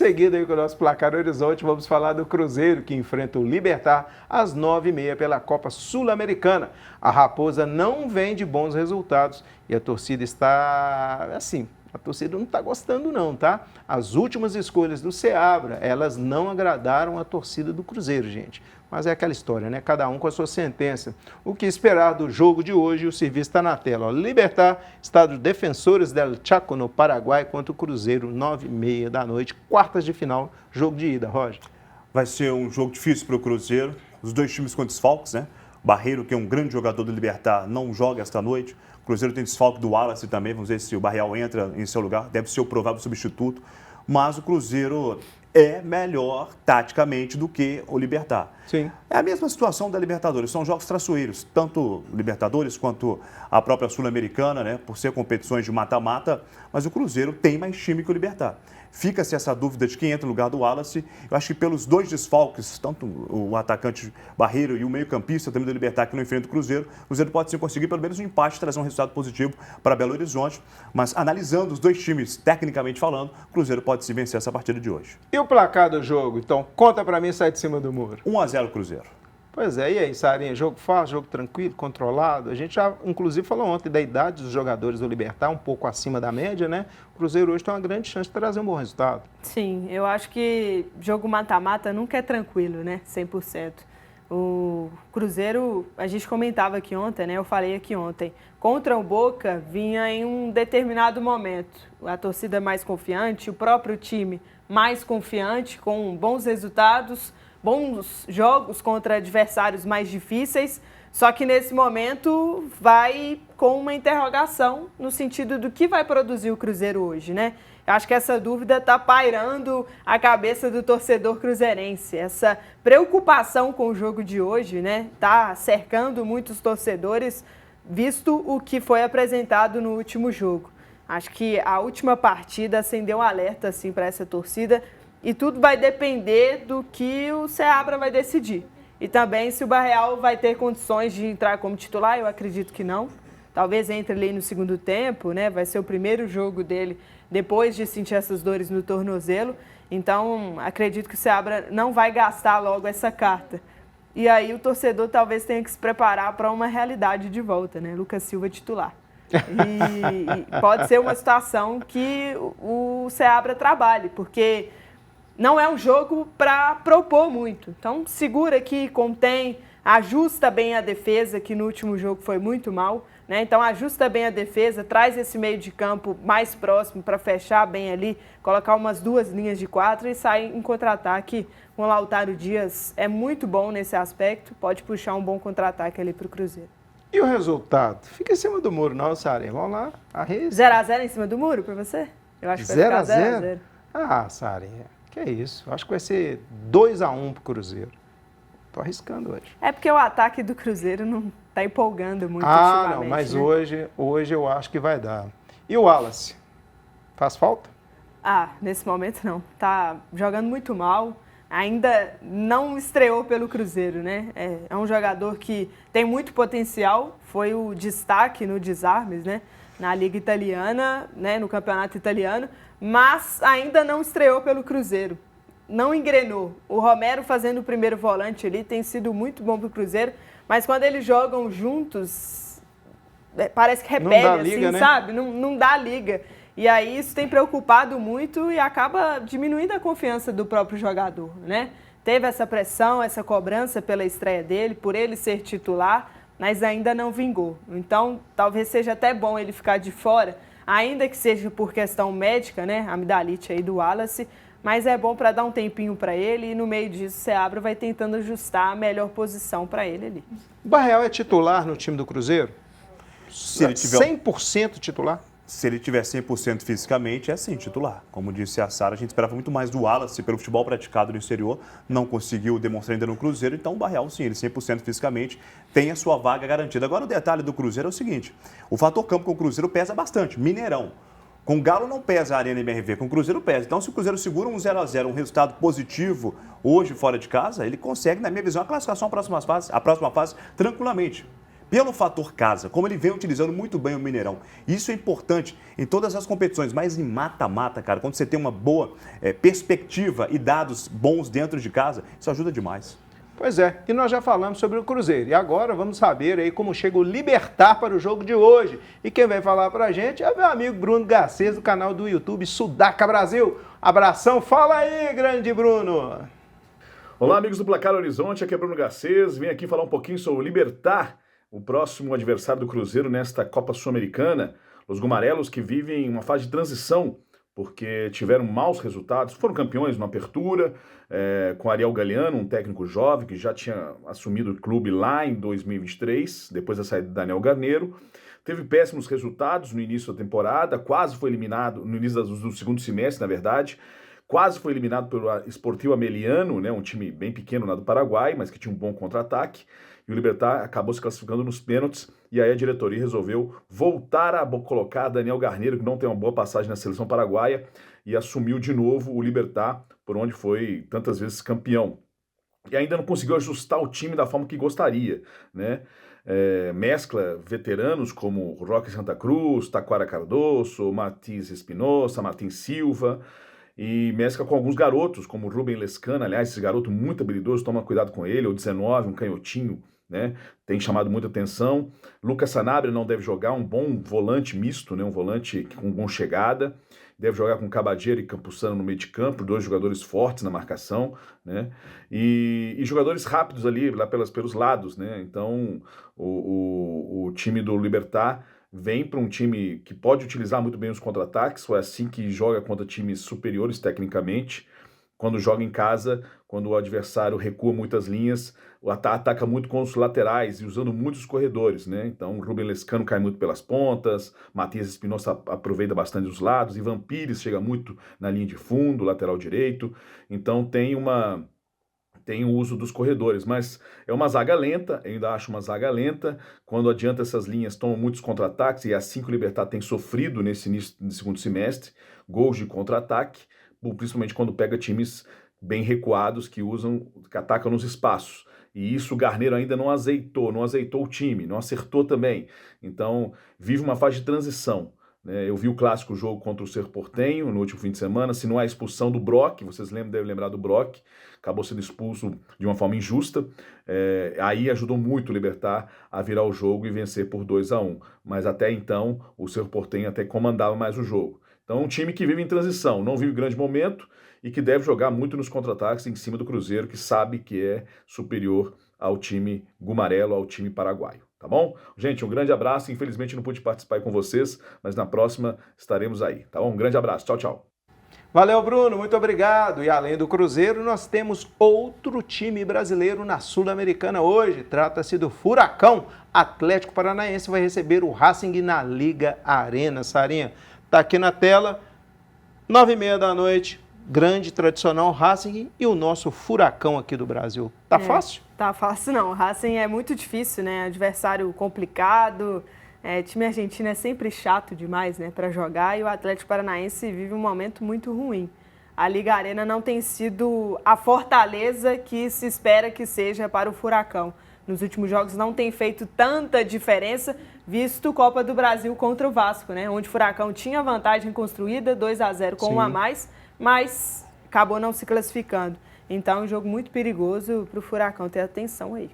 seguindo aí com o nosso Placar Horizonte, vamos falar do Cruzeiro, que enfrenta o Libertad às 9h30 pela Copa Sul-Americana. A Raposa não vem de bons resultados e a torcida está, assim, a torcida não está gostando não, tá? As últimas escolhas do Seabra, elas não agradaram a torcida do Cruzeiro, gente. Mas é aquela história, né? Cada um com a sua sentença. O que esperar do jogo de hoje? O serviço está na tela. Ó, Libertad, Estado Defensores del Chaco, no Paraguai, contra o Cruzeiro, 9h30 da noite, quartas de final, jogo de ida, Roger. Vai ser um jogo difícil para o Cruzeiro. Os dois times com desfalques, né? Barreiro, que é um grande jogador do Libertad, não joga esta noite. O Cruzeiro tem desfalque do Wallace também. Vamos ver se o Barreal entra em seu lugar. Deve ser o provável substituto. Mas o Cruzeiro é melhor taticamente do que o Libertad. Sim. É a mesma situação da Libertadores, são jogos traiçoeiros, tanto Libertadores quanto a própria Sul-Americana, né, por ser competições de mata-mata, mas o Cruzeiro tem mais time que o Libertad. Fica-se essa dúvida de quem entra no lugar do Wallace. Eu acho que pelos dois desfalques, tanto o atacante Barreiro e o meio-campista também do Libertad, que não enfrenta o Cruzeiro pode sim conseguir pelo menos um empate e trazer um resultado positivo para Belo Horizonte. Mas analisando os dois times, tecnicamente falando, o Cruzeiro pode sim vencer essa partida de hoje. E o placar do jogo? Então, conta para mim, sai de cima do muro. 1-0 Cruzeiro. Pois é, e aí, Sarinha, jogo fácil, jogo tranquilo, controlado? A gente já, inclusive, falou ontem da idade dos jogadores do Libertad, um pouco acima da média, né? O Cruzeiro hoje tem uma grande chance de trazer um bom resultado. Sim, eu acho que jogo mata-mata nunca é tranquilo, né? 100%. O Cruzeiro, a gente comentava aqui ontem, né? Eu falei aqui ontem, contra o Boca vinha em um determinado momento. A torcida mais confiante, o próprio time mais confiante, com bons resultados, bons jogos contra adversários mais difíceis, só que nesse momento vai com uma interrogação no sentido do que vai produzir o Cruzeiro hoje, né? Eu acho que essa dúvida está pairando a cabeça do torcedor cruzeirense. Essa preocupação com o jogo de hoje, né? Está cercando muitos torcedores, visto o que foi apresentado no último jogo. Acho que a última partida acendeu um alerta assim, para essa torcida. E tudo vai depender do que o Seabra vai decidir. E também se o Barreal vai ter condições de entrar como titular, eu acredito que não. Talvez entre ali no segundo tempo, né? Vai ser o primeiro jogo dele depois de sentir essas dores no tornozelo. Então, acredito que o Seabra não vai gastar logo essa carta. E aí o torcedor talvez tenha que se preparar para uma realidade de volta, né? Lucas Silva titular. E pode ser uma situação que o Seabra trabalhe, porque não é um jogo para propor muito. Então, segura aqui, contém, ajusta bem a defesa, que no último jogo foi muito mal, né? Então, ajusta bem a defesa, traz esse meio de campo mais próximo para fechar bem ali, colocar umas 2 linhas de 4 e sair em contra-ataque. O Lautaro Dias é muito bom nesse aspecto, pode puxar um bom contra-ataque ali para o Cruzeiro. E o resultado? Fica em cima do muro, não, Sarinha. Vamos lá, arrisca. 0-0 em cima do muro para você? Eu acho que vai ficar 0-0. Ah, Sarinha, que é isso. Acho que vai ser 2-1 pro Cruzeiro. Tô arriscando hoje. É porque o ataque do Cruzeiro não tá empolgando muito ultimamente. Não, mas né? hoje eu acho que vai dar. E o Wallace? Faz falta? Nesse momento não. Tá jogando muito mal. Ainda não estreou pelo Cruzeiro, né? É um jogador que tem muito potencial. Foi o destaque no Desarmes, né? Na Liga Italiana, né? No Campeonato Italiano. Mas ainda não estreou pelo Cruzeiro. Não engrenou. O Romero fazendo o primeiro volante ali tem sido muito bom para o Cruzeiro, mas quando eles jogam juntos, parece que repele, não dá liga, assim, né? sabe? Não dá liga. E aí isso tem preocupado muito e acaba diminuindo a confiança do próprio jogador, né? Teve essa pressão, essa cobrança pela estreia dele, por ele ser titular, mas ainda não vingou. Então, talvez seja até bom ele ficar de fora, ainda que seja por questão médica, né? A amidalite aí do Wallace, mas é bom para dar um tempinho para ele e no meio disso o Seabra vai tentando ajustar a melhor posição para ele ali. O Barreal é titular no time do Cruzeiro? Se ele tiver 100% titular? Se ele tiver 100% fisicamente, é sim, titular. Como disse a Sara, a gente esperava muito mais do Wallace pelo futebol praticado no exterior, não conseguiu demonstrar ainda no Cruzeiro, então o Barreal sim, ele 100% fisicamente tem a sua vaga garantida. Agora o detalhe do Cruzeiro é o seguinte, o fator campo com o Cruzeiro pesa bastante, Mineirão. Com o Galo não pesa a Arena MRV, com o Cruzeiro pesa. Então, se o Cruzeiro segura um 0-0, um resultado positivo hoje fora de casa, ele consegue, na minha visão, a classificação à próxima fase tranquilamente. pelo fator casa, como ele vem utilizando muito bem o Mineirão. Isso é importante em todas as competições, mas em mata-mata, cara, quando você tem uma boa perspectiva e dados bons dentro de casa, isso ajuda demais. Pois é, e nós já falamos sobre o Cruzeiro. E agora vamos saber aí como chega o Libertad para o jogo de hoje. E quem vai falar para a gente é meu amigo Bruno Garcês, do canal do YouTube Sudaca Brasil. Abração, fala aí, grande Bruno! Olá, amigos do Placar Horizonte, aqui é Bruno Garcês. Vim aqui falar um pouquinho sobre o Libertad, o próximo adversário do Cruzeiro nesta Copa Sul-Americana. Os gumarelos que vivem uma fase de transição, porque tiveram maus resultados, foram campeões na apertura, com Ariel Galeano, um técnico jovem que já tinha assumido o clube lá em 2023, depois da saída de Daniel Garneiro. Teve péssimos resultados no início da temporada, quase foi eliminado, no início do segundo semestre, na verdade, quase foi eliminado pelo Sportivo Ameliano, né, um time bem pequeno lá do Paraguai, mas que tinha um bom contra-ataque. E o Libertad acabou se classificando nos pênaltis, e aí a diretoria resolveu voltar a colocar Daniel Garneiro, que não tem uma boa passagem na seleção paraguaia, e assumiu de novo o Libertad, por onde foi tantas vezes campeão. E ainda não conseguiu ajustar o time da forma que gostaria, né? Mescla veteranos como Roque Santa Cruz, Taquara Cardoso, Matias Espinosa, Martin Silva, e mescla com alguns garotos, como Rubem Lescano, aliás, esse garoto muito habilidoso, toma cuidado com ele, o 19, um canhotinho, né? Tem chamado muita atenção. Lucas Sanabria não deve jogar, um bom volante misto, né? Um volante com bom chegada. Deve jogar com Cabadeiro e Campuzano no meio de campo, dois jogadores fortes na marcação, né? E jogadores rápidos ali, lá pelos lados, né? Então, o time do Libertad vem para um time que pode utilizar muito bem os contra-ataques, foi assim que joga contra times superiores tecnicamente. Quando joga em casa, quando o adversário recua muitas linhas, ataca muito com os laterais e usando muitos corredores, né? Então, o Rubem Lescano cai muito pelas pontas, Matias Espinosa aproveita bastante os lados, Ivan Pires chega muito na linha de fundo, lateral direito. Então, tem o uso dos corredores, mas é uma zaga lenta, eu ainda acho uma zaga lenta. Quando adianta essas linhas, tomam muitos contra-ataques, e é assim que o Libertad tem sofrido nesse início do segundo semestre, gols de contra-ataque, principalmente quando pega times bem recuados que atacam nos espaços. E isso o Garneiro ainda não azeitou o time, não acertou também. Então, vive uma fase de transição. Eu vi o clássico jogo contra o Cerro Porteño no último fim de semana. Se não há expulsão do Brock, vocês devem lembrar do Brock, acabou sendo expulso de uma forma injusta. Aí ajudou muito o Libertad a virar o jogo e vencer por 2-1. Mas até então, o Cerro Porteño até comandava mais o jogo. Então, é um time que vive em transição, não vive grande momento e que deve jogar muito nos contra-ataques em cima do Cruzeiro, que sabe que é superior ao time gumarelo, ao time paraguaio. Tá bom? Gente, um grande abraço. Infelizmente não pude participar com vocês, mas na próxima estaremos aí. Tá bom? Um grande abraço. Tchau, tchau. Valeu, Bruno. Muito obrigado. E além do Cruzeiro, nós temos outro time brasileiro na Sul-Americana hoje. Trata-se do Furacão. Atlético Paranaense vai receber o Racing na Liga Arena. Sarinha, tá aqui na tela, 9h30 da noite. Grande, tradicional Racing e o nosso Furacão aqui do Brasil. Tá fácil? Tá fácil não. O Racing é muito difícil, né? Adversário complicado. Time argentino é sempre chato demais, né, para jogar, e o Atlético Paranaense vive um momento muito ruim. A Liga Arena não tem sido a fortaleza que se espera que seja para o Furacão. Nos últimos jogos não tem feito tanta diferença, visto Copa do Brasil contra o Vasco, né? Onde o Furacão tinha vantagem construída, 2-0 com um a mais, mas acabou não se classificando. Então, é um jogo muito perigoso para o Furacão ter atenção aí.